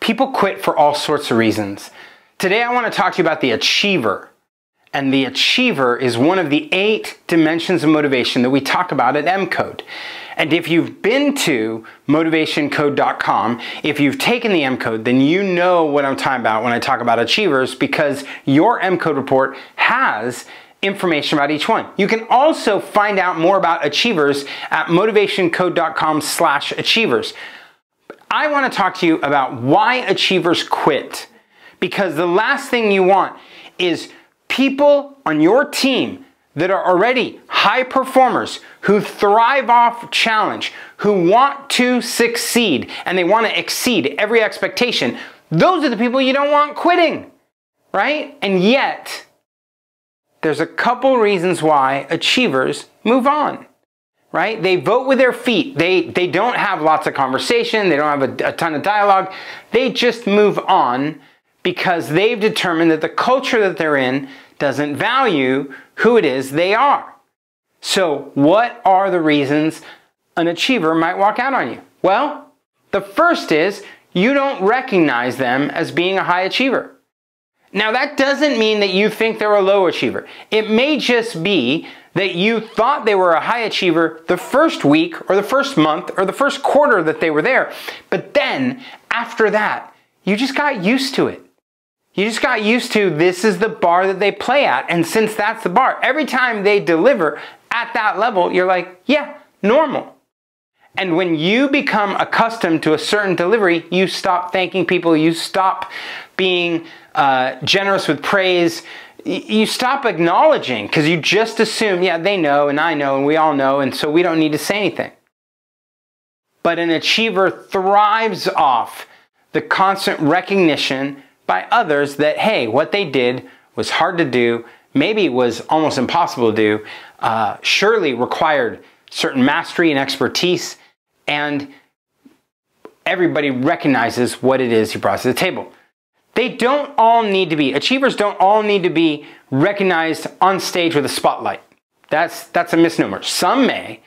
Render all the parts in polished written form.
People quit for all sorts of reasons. Today I want to talk to you about the achiever. And the achiever is one of the 8 dimensions of motivation that we talk about at M-Code. And if you've been to motivationcode.com, if you've taken the M-Code, then you know what I'm talking about when I talk about achievers, because your M-Code report has information about each one. You can also find out more about achievers at motivationcode.com/achievers. I want to talk to you about why achievers quit, because the last thing you want is people on your team that are already high performers, who thrive off challenge, who want to succeed, and they want to exceed every expectation. Those are the people you don't want quitting, right? And yet, there's a couple reasons why achievers move on, right? They vote with their feet. They don't have lots of conversation. They don't have a ton of dialogue. They just move on because they've determined that the culture that they're in doesn't value who it is they are. So what are the reasons an achiever might walk out on you? Well, the first is you don't recognize them as being a high achiever. Now that doesn't mean that you think they're a low achiever. It may just be that you thought they were a high achiever the first week or the first month or the first quarter that they were there. But then after that, you just got used to it. You just got used to this is the bar that they play at. And since that's the bar, every time they deliver at that level, you're like, yeah, normal. And when you become accustomed to a certain delivery, you stop thanking people, you stop being generous with praise, you stop acknowledging because you just assume, yeah, they know and I know and we all know, and so we don't need to say anything. But an achiever thrives off the constant recognition by others that, hey, what they did was hard to do, maybe it was almost impossible to do, surely required certain mastery and expertise, and everybody recognizes what it is you brought to the table. They don't all need to be, achievers don't all need to be recognized on stage with a spotlight. That's a misnomer. Some may,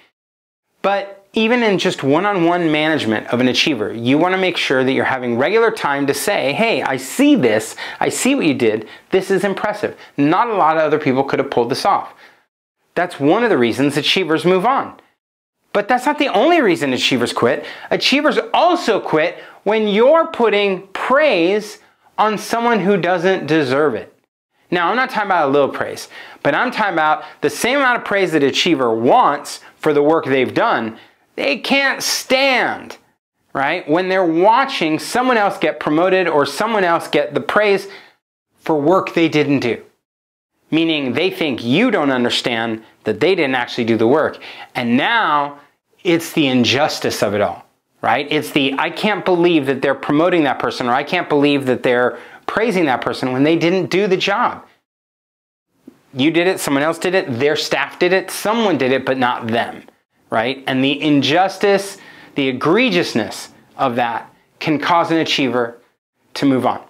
but even in just one-on-one management of an achiever, you want to make sure that you're having regular time to say, hey, I see this, I see what you did, this is impressive. Not a lot of other people could have pulled this off. That's one of the reasons achievers move on. But that's not the only reason achievers quit. Achievers also quit when you're putting praise on someone who doesn't deserve it. Now, I'm not talking about a little praise, but I'm talking about the same amount of praise that an achiever wants for the work they've done. They can't stand, right, when they're watching someone else get promoted or someone else get the praise for work they didn't do. Meaning they think you don't understand that they didn't actually do the work. And now it's the injustice of it all, right? It's the, I can't believe that they're promoting that person, or I can't believe that they're praising that person when they didn't do the job. You did it, someone else did it, their staff did it, someone did it, but not them. Right? And the injustice, the egregiousness of that can cause an achiever to move on.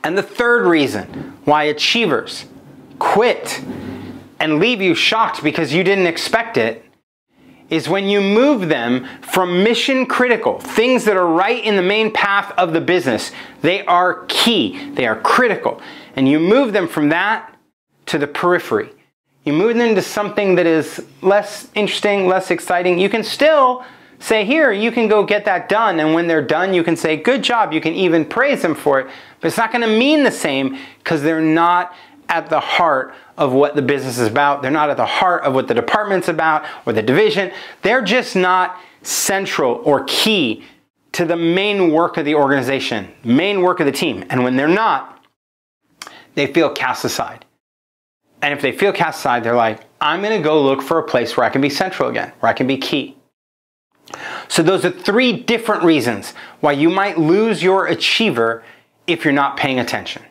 And the third reason why achievers quit and leave you shocked because you didn't expect it is when you move them from mission critical, things that are right in the main path of the business. They are key, they are critical. And you move them from that to the periphery. You move them into something that is less interesting, less exciting. You can still say, here, you can go get that done. And when they're done, you can say, good job. You can even praise them for it. But it's not going to mean the same because they're not at the heart of what the business is about. They're not at the heart of what the department's about or the division. They're just not central or key to the main work of the organization, main work of the team. And when they're not, they feel cast aside. And if they feel cast aside, they're like, I'm going to go look for a place where I can be central again, where I can be key. So those are 3 different reasons why you might lose your achiever if you're not paying attention.